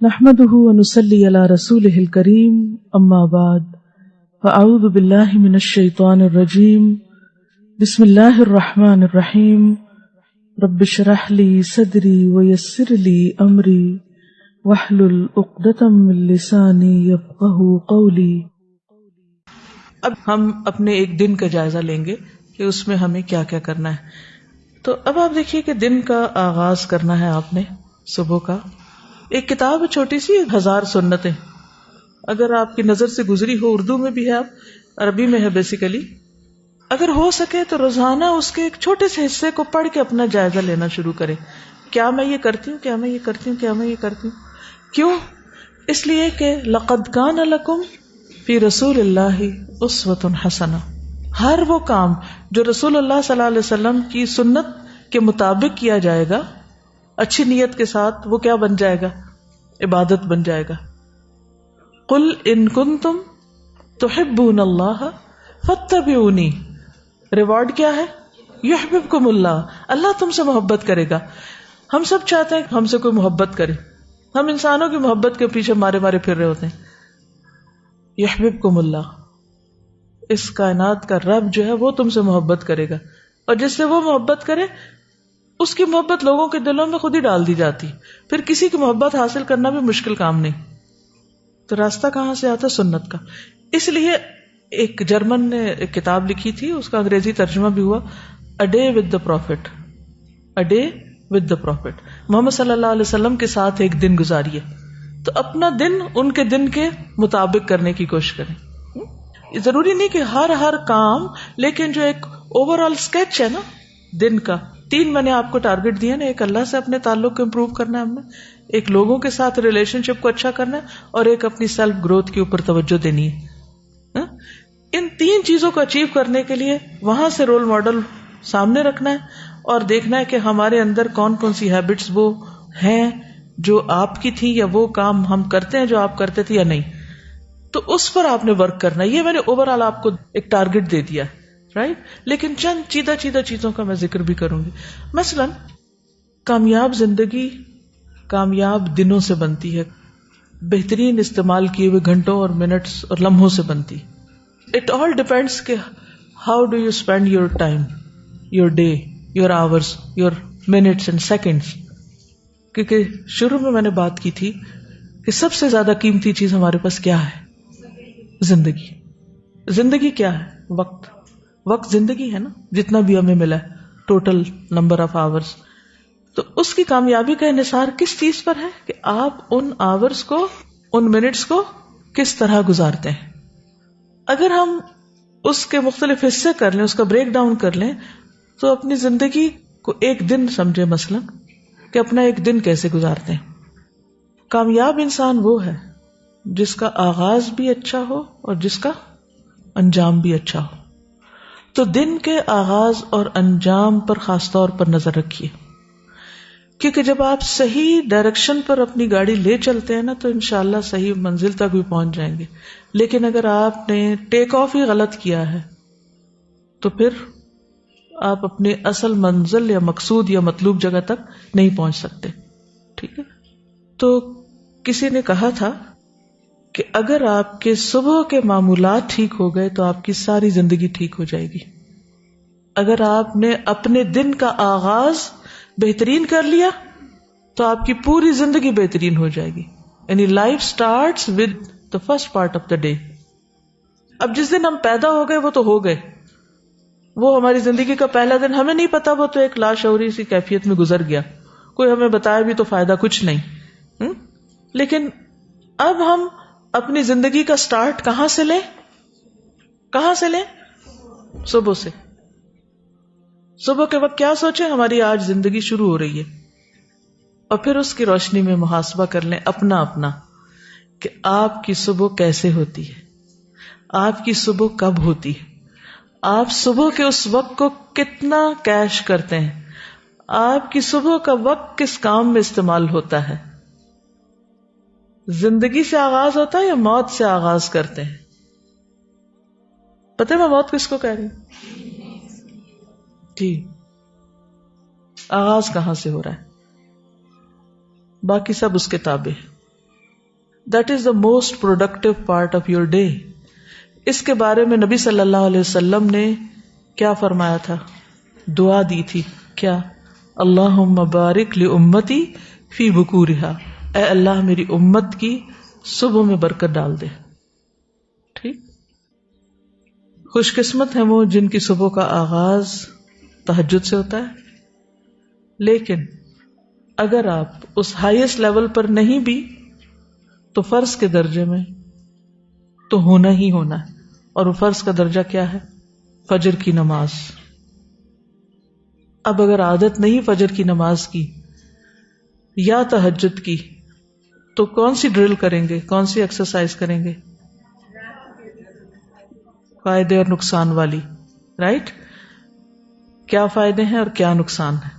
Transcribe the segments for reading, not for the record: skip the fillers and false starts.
نحمده ونصلي على رسوله الكريم اما بعد فاعوذ بالله من الشيطان الرجيم بسم الله الرحمن الرحيم رب اشرح لي صدري ويسر لي امري واحلل عقدة من لساني يفقهوا قولي۔ اب ہم اپنے ایک دن کا جائزہ لیں گے کہ اس میں ہمیں کیا کیا کرنا ہے۔ تو اب آپ دیکھیے کہ دن کا آغاز کرنا ہے آپ نے صبح کا۔ ایک کتاب ہے چھوٹی سی 1000 سنتیں، اگر آپ کی نظر سے گزری ہو، اردو میں بھی ہے، آپ عربی میں ہے بیسیکلی، اگر ہو سکے تو روزانہ اس کے ایک چھوٹے سے حصے کو پڑھ کے اپنا جائزہ لینا شروع کریں۔ کیا میں یہ کرتی ہوں، کیا میں یہ کرتی ہوں، کیا میں یہ کرتی ہوں؟ کیوں؟ اس لیے کہ لقد کان لکم فی رسول اللہ اسوۃ حسنہ، ہر وہ کام جو رسول اللہ صلی اللہ علیہ وسلم کی سنت کے مطابق کیا جائے گا اچھی نیت کے ساتھ، وہ کیا بن جائے گا؟ عبادت بن جائے گا۔ قل ان کنتم تحبون اللہ فاتبعونی، ریوارڈ کیا ہے؟ یحببکم اللہ، اللہ تم سے محبت کرے گا۔ ہم سب چاہتے ہیں کہ ہم سے کوئی محبت کرے، ہم انسانوں کی محبت کے پیچھے مارے مارے پھر رہے ہوتے ہیں۔ یحببکم اللہ، اس کائنات کا رب جو ہے وہ تم سے محبت کرے گا، اور جس سے وہ محبت کرے اس کی محبت لوگوں کے دلوں میں خود ہی ڈال دی جاتی، پھر کسی کی محبت حاصل کرنا بھی مشکل کام نہیں۔ تو راستہ کہاں سے آتا؟ سنت کا۔ اس لیے ایک جرمن نے ایک کتاب لکھی تھی، اس کا انگریزی ترجمہ بھی ہوا a day with the prophet, a day with the prophet, Muhammad صلی اللہ علیہ وسلم کے ساتھ ایک دن گزاریے۔ تو اپنا دن ان کے دن کے مطابق کرنے کی کوشش کریں۔ ضروری نہیں کہ ہر کام، لیکن جو ایک اوور آل اسکیچ ہے نا دن کا، 3 میں نے آپ کو ٹارگٹ دیا نا، ایک اللہ سے اپنے تعلق کو امپروو کرنا ہے ہم نے، ایک لوگوں کے ساتھ ریلیشن شپ کو اچھا کرنا ہے، اور ایک اپنی سیلف گروتھ کے اوپر توجہ دینی ہے۔ ان 3 چیزوں کو اچیو کرنے کے لیے وہاں سے رول ماڈل سامنے رکھنا ہے، اور دیکھنا ہے کہ ہمارے اندر کون کون سی ہیبٹس وہ ہیں جو آپ کی تھی، یا وہ کام ہم کرتے ہیں جو آپ کرتے تھے یا نہیں، تو اس پر آپ نے ورک کرنا ہے۔ یہ میں نے اوور آل آپ کو ایک ٹارگٹ دے دیا ہے، رائٹ؟ لیکن چند چیدہ چیزوں کا میں ذکر بھی کروں گی۔ مثلا کامیاب زندگی کامیاب دنوں سے بنتی ہے، بہترین استعمال کیے ہوئے گھنٹوں اور منٹس اور لمحوں سے بنتی۔ اٹ آل ڈیپینڈس کہ how do you spend your time, your day, your hours, your minutes and seconds. کیونکہ شروع میں نے بات کی تھی کہ سب سے زیادہ قیمتی چیز ہمارے پاس کیا ہے؟ زندگی۔ زندگی کیا ہے؟ وقت زندگی ہے نا، جتنا بھی ہمیں ملا ہے، ٹوٹل نمبر آف آورس۔ تو اس کی کامیابی کا انحصار کس چیز پر ہے کہ آپ ان آورس کو، ان منٹس کو کس طرح گزارتے ہیں۔ اگر ہم اس کے مختلف حصے کر لیں، اس کا بریک ڈاؤن کر لیں، تو اپنی زندگی کو ایک دن سمجھے، مثلا کہ اپنا ایک دن کیسے گزارتے ہیں۔ کامیاب انسان وہ ہے جس کا آغاز بھی اچھا ہو اور جس کا انجام بھی اچھا ہو۔ تو دن کے آغاز اور انجام پر خاص طور پر نظر رکھیے، کیونکہ جب آپ صحیح ڈائریکشن پر اپنی گاڑی لے چلتے ہیں نا تو انشاءاللہ صحیح منزل تک بھی پہنچ جائیں گے۔ لیکن اگر آپ نے ٹیک آف ہی غلط کیا ہے تو پھر آپ اپنے اصل منزل یا مقصود یا مطلوب جگہ تک نہیں پہنچ سکتے، ٹھیک ہے؟ تو کسی نے کہا تھا کہ اگر آپ کے صبح کے معمولات ٹھیک ہو گئے تو آپ کی ساری زندگی ٹھیک ہو جائے گی۔ اگر آپ نے اپنے دن کا آغاز بہترین کر لیا تو آپ کی پوری زندگی بہترین ہو جائے گی۔ یعنی life starts with the first part of the day. اب جس دن ہم پیدا ہو گئے وہ تو ہو گئے، وہ ہماری زندگی کا پہلا دن ہمیں نہیں پتا، وہ تو ایک لاشعوری سی کیفیت میں گزر گیا، کوئی ہمیں بتایا بھی تو فائدہ کچھ نہیں۔ لیکن اب ہم اپنی زندگی کا سٹارٹ کہاں سے لیں؟ صبح سے۔ صبح کے وقت کیا سوچیں؟ ہماری آج زندگی شروع ہو رہی ہے، اور پھر اس کی روشنی میں محاسبہ کر لیں اپنا کہ آپ کی صبح کیسے ہوتی ہے، آپ کی صبح کب ہوتی ہے، آپ صبح کے اس وقت کو کتنا کیش کرتے ہیں، آپ کی صبح کا وقت کس کام میں استعمال ہوتا ہے۔ زندگی سے آغاز ہوتا ہے یا موت سے آغاز کرتے ہیں؟ پتہ ہے میں موت کس کو کہہ رہی ہوں؟ جی، آغاز کہاں سے ہو رہا ہے؟ باقی سب اس کے تابع ہے۔ That is the most productive part of your day. اس کے بارے میں نبی صلی اللہ علیہ وسلم نے کیا فرمایا تھا؟ دعا دی تھی کیا؟ اللہم بارک لامتی فی بکورہا، اے اللہ میری امت کی صبح میں برکت ڈال دے. ٹھیک. خوش قسمت ہیں وہ جن کی صبح کا آغاز تہجد سے ہوتا ہے. لیکن اگر آپ اس ہائیسٹ لیول پر نہیں بھی تو فرض کے درجے میں تو ہونا ہی ہونا ہے. اور وہ فرض کا درجہ کیا ہے؟ فجر کی نماز. اب اگر عادت نہیں فجر کی نماز کی یا تہجد کی تو کون سی ڈرل کریں گے، کون سی ایکسرسائز کریں گے؟ فائدے اور نقصان والی. رائٹ. کیا فائدے ہیں اور کیا نقصان ہے،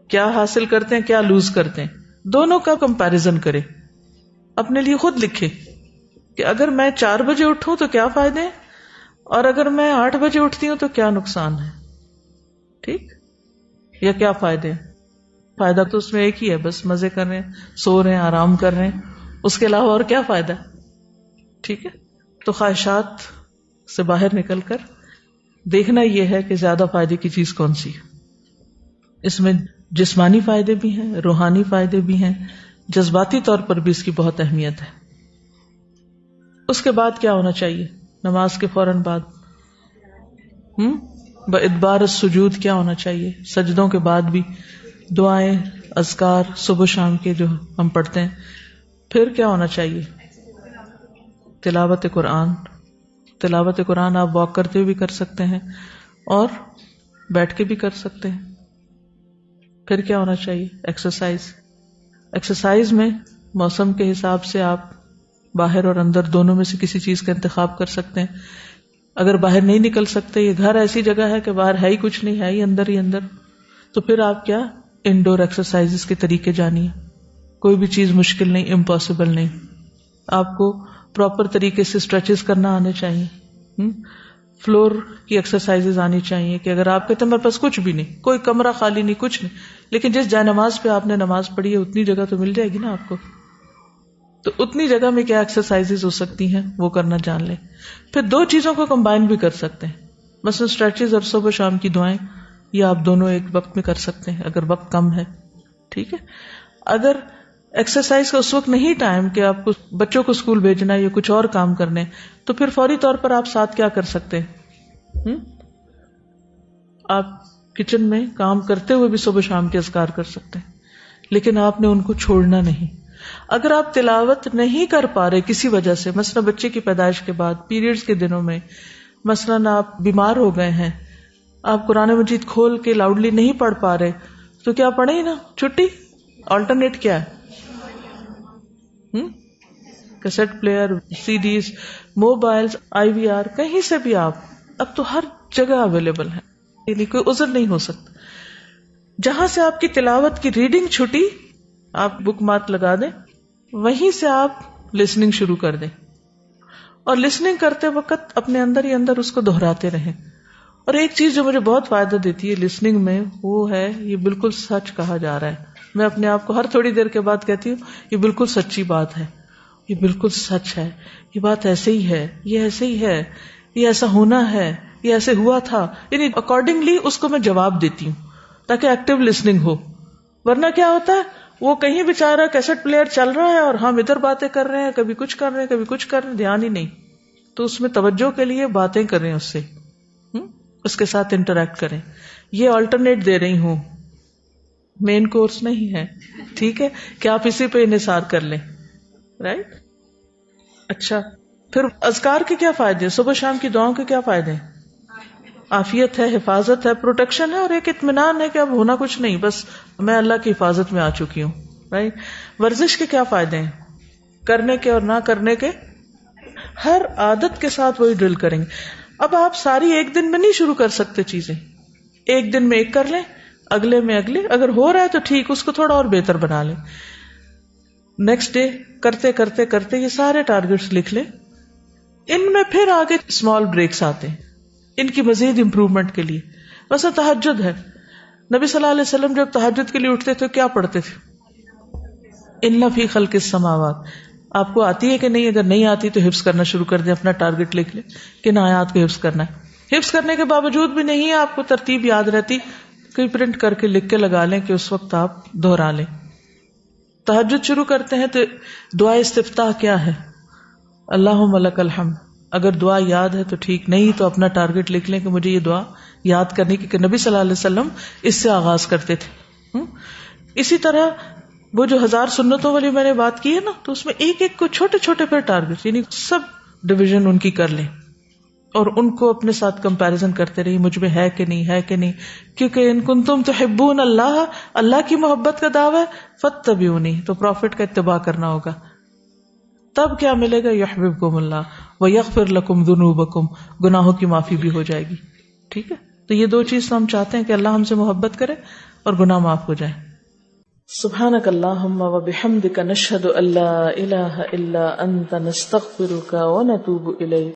کیا حاصل کرتے ہیں کیا لوز کرتے ہیں، دونوں کا کمپیریزن کرے، اپنے لیے خود لکھے کہ اگر میں 4 بجے اٹھوں تو کیا فائدے ہیں اور اگر میں 8 بجے اٹھتی ہوں تو کیا نقصان ہے. ٹھیک. یا کیا فائدے ہیں؟ فائدہ تو اس میں ایک ہی ہے، بس مزے کر رہے ہیں، سو رہے ہیں، آرام کر رہے ہیں، اس کے علاوہ اور کیا فائدہ ہے؟ ٹھیک ہے. تو خواہشات سے باہر نکل کر دیکھنا یہ ہے کہ زیادہ فائدے کی چیز کون سی ہے. اس میں جسمانی فائدے بھی ہیں، روحانی فائدے بھی ہیں، جذباتی طور پر بھی اس کی بہت اہمیت ہے. اس کے بعد کیا ہونا چاہیے؟ نماز کے فوراً بعد بادبار السجود کیا ہونا چاہیے؟ سجدوں کے بعد بھی دعائیں، اذکار صبح شام کے جو ہم پڑھتے ہیں. پھر کیا ہونا چاہیے؟ تلاوت قرآن. تلاوت قرآن آپ واک کرتے ہوئے بھی کر سکتے ہیں اور بیٹھ کے بھی کر سکتے ہیں. پھر کیا ہونا چاہیے؟ ایکسرسائز. ایکسرسائز میں موسم کے حساب سے آپ باہر اور اندر دونوں میں سے کسی چیز کا انتخاب کر سکتے ہیں. اگر باہر نہیں نکل سکتے، یہ گھر ایسی جگہ ہے کہ باہر ہے ہی کچھ نہیں، ہے ہی اندر، تو پھر آپ کیا انڈور ایکسرسائز کے طریقے جانیے. کوئی بھی چیز مشکل نہیں، امپاسبل نہیں. آپ کو پراپر طریقے سے اسٹریچز کرنا آنے چاہیے. فلور کی ایکسرسائز آنی چاہیے کہ اگر آپ کہتے ہیں میرے پاس کچھ بھی نہیں، کوئی کمرہ خالی نہیں، کچھ نہیں، لیکن جس جائے نماز پہ آپ نے نماز پڑھی ہے اتنی جگہ تو مل جائے گی نا آپ کو. تو اتنی جگہ میں کیا ایکسرسائز ہو سکتی ہیں وہ کرنا جان لیں. پھر 2 چیزوں کو کمبائن بھی کر سکتے ہیں، مثلا اسٹریچز اور صبح شام کی دعائیں، یہ آپ دونوں ایک وقت میں کر سکتے ہیں اگر وقت کم ہے. ٹھیک ہے. اگر ایکسرسائز کا اس وقت نہیں ٹائم کہ آپ کو بچوں کو اسکول بھیجنا ہے یا کچھ اور کام کرنے، تو پھر فوری طور پر آپ ساتھ کیا کر سکتے ہیں؟ آپ کچن میں کام کرتے ہوئے بھی صبح شام کے اذکار کر سکتے ہیں، لیکن آپ نے ان کو چھوڑنا نہیں. اگر آپ تلاوت نہیں کر پا رہے کسی وجہ سے، مثلا بچے کی پیدائش کے بعد، پیریڈز کے دنوں میں، مثلا آپ بیمار ہو گئے ہیں، آپ قرآن مجید کھول کے لاؤڈلی نہیں پڑھ پا رہے، تو کیا پڑھیں ہی نا، چھٹی. آلٹرنیٹ کیا ہے؟ کیسٹ پلیئر، سی ڈیز، موبائلز، IVR، کہیں سے بھی آپ اب تو ہر جگہ اویلیبل ہے، یعنی کوئی عذر نہیں ہو سکتا. جہاں سے آپ کی تلاوت کی ریڈنگ چھٹی، آپ بک مارک لگا دیں، وہیں سے آپ لسننگ شروع کر دیں، اور لسننگ کرتے وقت اپنے اندر ہی اندر اس کو دہراتے رہیں. اور ایک چیز جو مجھے بہت فائدہ دیتی ہے لسننگ میں، وہ ہے یہ بالکل سچ کہا جا رہا ہے. میں اپنے آپ کو ہر تھوڑی دیر کے بعد کہتی ہوں یہ بالکل سچی بات ہے، یہ بالکل سچ ہے، یہ بات ایسے ہی ہے، یہ ایسے ہی ہے، یہ ایسا ہونا ہے، یہ ایسے ہوا تھا. یعنی اکارڈنگلی اس کو میں جواب دیتی ہوں تاکہ ایکٹیو لسننگ ہو. ورنہ کیا ہوتا ہے، وہ کہیں بیچارہ کیسٹ پلیئر چل رہا ہے اور ہم ادھر باتیں کر رہے ہیں، کبھی کچھ کر رہے ہیں، کبھی کچھ کر رہے ہیں، دھیان ہی نہیں. تو اس میں توجہ کے لیے باتیں کر رہے ہیں، اس سے اس کے ساتھ انٹریکٹ کریں. یہ آلٹرنیٹ دے رہی ہوں، مین کورس نہیں ہے. ٹھیک ہے کہ آپ اسی پہ انحصار کر لیں. رائٹ. اچھا، پھر اذکار کے کیا فائدے ہیں؟ صبح شام کی دعاؤں کے کیا فائدے ہیں؟ عافیت ہے، حفاظت ہے، پروٹیکشن ہے، اور ایک اطمینان ہے کہ اب ہونا کچھ نہیں، بس میں اللہ کی حفاظت میں آ چکی ہوں. رائٹ. ورزش کے کیا فائدے ہیں؟ کرنے کے اور نہ کرنے کے. ہر عادت کے ساتھ وہی ڈرل کریں گے. اب آپ ساری ایک دن میں نہیں شروع کر سکتے چیزیں، ایک دن میں ایک کر لیں، اگلے میں اگلے، اگر ہو رہا ہے تو ٹھیک، اس کو تھوڑا اور بہتر بنا لیں. نیکسٹ ڈے کرتے کرتے کرتے یہ سارے ٹارگیٹس لکھ لیں. ان میں پھر آگے اسمال بریکس آتے ہیں ان کی مزید امپروومنٹ کے لیے. مثلا تہجد ہے، نبی صلی اللہ علیہ وسلم جب تہجد کے لیے اٹھتے تھے کیا پڑھتے تھے؟ ان فی خلق السماوات. آپ کو آتی ہے کہ نہیں؟ اگر نہیں آتی تو حفظ کرنا شروع کر دیں، اپنا ٹارگٹ لکھ لیں کہ کن آیات کو حفظ کرنا ہے۔ حفظ کرنے کے باوجود بھی نہیں ہے آپ کو ترتیب یاد رہتی، کوئی پرنٹ کر کے لکھ کے لگا لیں کہ اس وقت آپ دہرا لیں۔ تہجد شروع کرتے ہیں تو دعا استفتاح کیا ہے؟ اللہم لک الحمد۔ اگر دعا یاد ہے تو ٹھیک، نہیں تو اپنا ٹارگٹ لکھ لیں کہ مجھے یہ دعا یاد کرنی، کہ نبی صلی اللہ علیہ وسلم اس سے آغاز کرتے تھے۔ اسی طرح وہ جو 1000 سنتوں والی میں نے بات کی ہے نا، تو اس میں ایک ایک کو چھوٹے چھوٹے پھر ٹارگٹ، یعنی سب ڈویژن ان کی کر لیں اور ان کو اپنے ساتھ کمپیریزن کرتے رہیے، مجھ میں ہے کہ نہیں، ہے کہ نہیں، کیونکہ ان کنتم تحبون اللہ، اللہ کی محبت کا دعویٰ ہے، فاتبعونی، تو پروفٹ کا اتباع کرنا ہوگا۔ تب کیا ملے گا؟ یحببکم اللہ ویغفر لکم ذنوبکم، گناہوں کی معافی بھی ہو جائے گی۔ ٹھیک ہے، تو یہ دو چیز تو ہم چاہتے ہیں کہ اللہ ہم سے محبت کرے اور گناہ معاف ہو جائے۔ سبحانک اللہم وبحمدک، نشہد ان لا الہ الا انت، نستغفرک ونتوب الیک۔